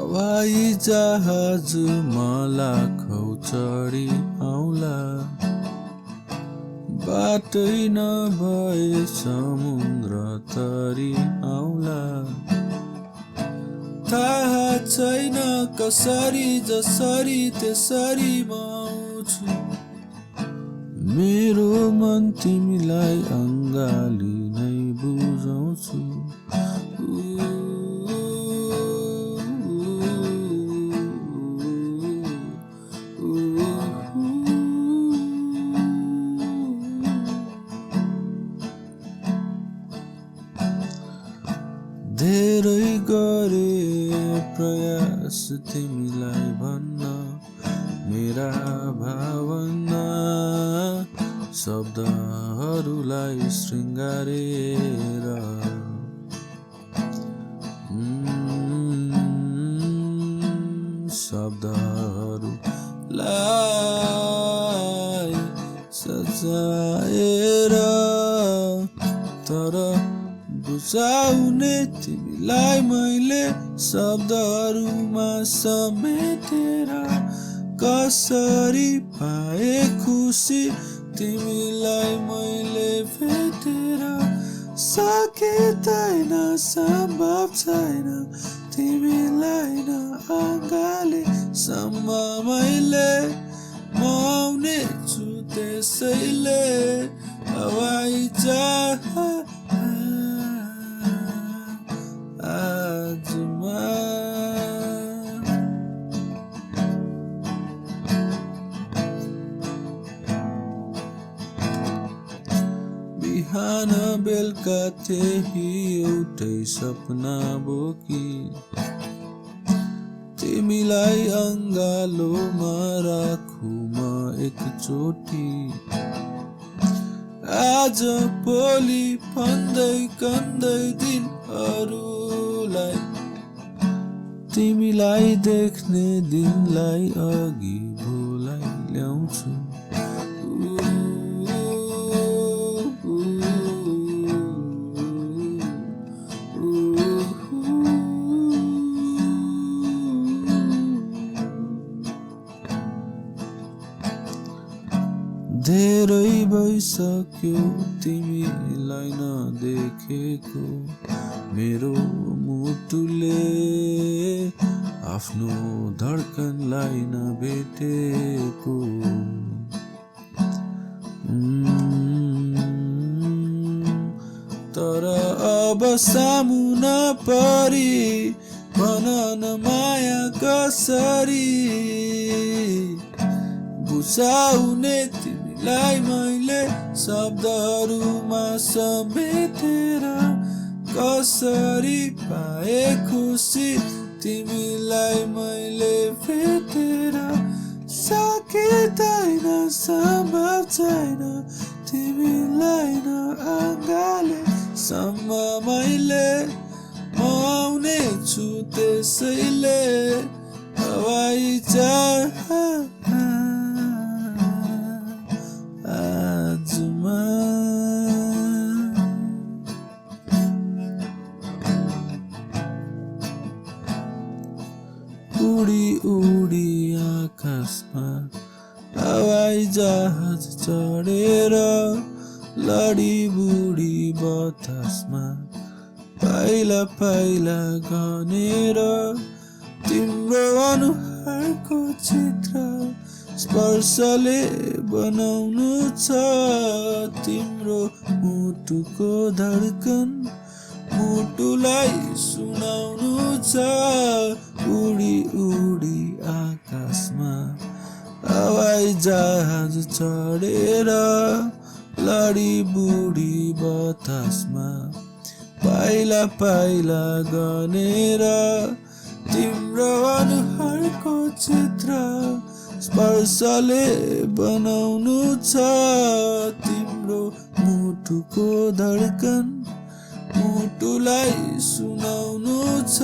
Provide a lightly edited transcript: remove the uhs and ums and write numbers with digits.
हवाई जहाजमा लाखौं चढी आउला, बाटै नभए समुद्र तरी आउला। थाहा छैन कसरी जसरी त्यसरी म आउँछु, मेरो मन तिमीलाई अङ्गाली नै बुझाउँछु। धेरै गरे प्रयास तिमीलाई भन्न, मेरा भावना शब्दहरूलाई शृङ्गारेर। शब्दहरूलाई सजाएर तर बुझाउने तिमीलाई मैले शब्दहरूमा समेटेर। कसरी पाए खुसी तिमीलाई मैले भेटेर, सकिँदैन सम्भव छैन तिमीलाई न अङ्गाले सम्म मैले। म आउने छु त्यसैले हवाई जहाजमा। बिहान बेलुका त्यही एउटै सपना बोकी, तिमीलाई अङ्गालोमा राखु म एकचोटि। आज भोलि भन्दै कन्दै दिनहरूलाई, तिमीलाई देख्ने दिनलाई अघि बोलाई ल्याउँछु। धेरै भइसक्यो तिमीलाई नदेखेको, मेरो मुटुले आफ्नो धड्कनलाई नभेटेको। तर अब सामु नपरी भन न माया कसरी बुझाउने तिमीलाई मैले शब्दहरूमा समेटेर। कसरी पाए खुसी तिमीलाई मैले भेटेर, सकिँदैन सम्भव छैन तिमीलाई न अङ्गाले सम्म मैले। म आउने छु त्यसैले हवाई जहाजमा। उडी उडी आकाशमा हवाई जहाज चढेर, लडी बुढी बतासमा पाइला पाइला गनेर। तिम्रो अनुहारको चित्र स्पर्शले बनाउनु छ, तिम्रो मुटुको धड्कन मुटुलाई सुनाउनु छ। उडी उडी आकाशमा हवाई जहाज चढेर, लडी बुढी बतासमा पाइला पाइला गनेर। तिम्रो अनुहारको चित्र स्पर्शले बनाउनु छ, तिम्रो मुटुको धड्कन मुटुलाई सुनाउनु छ।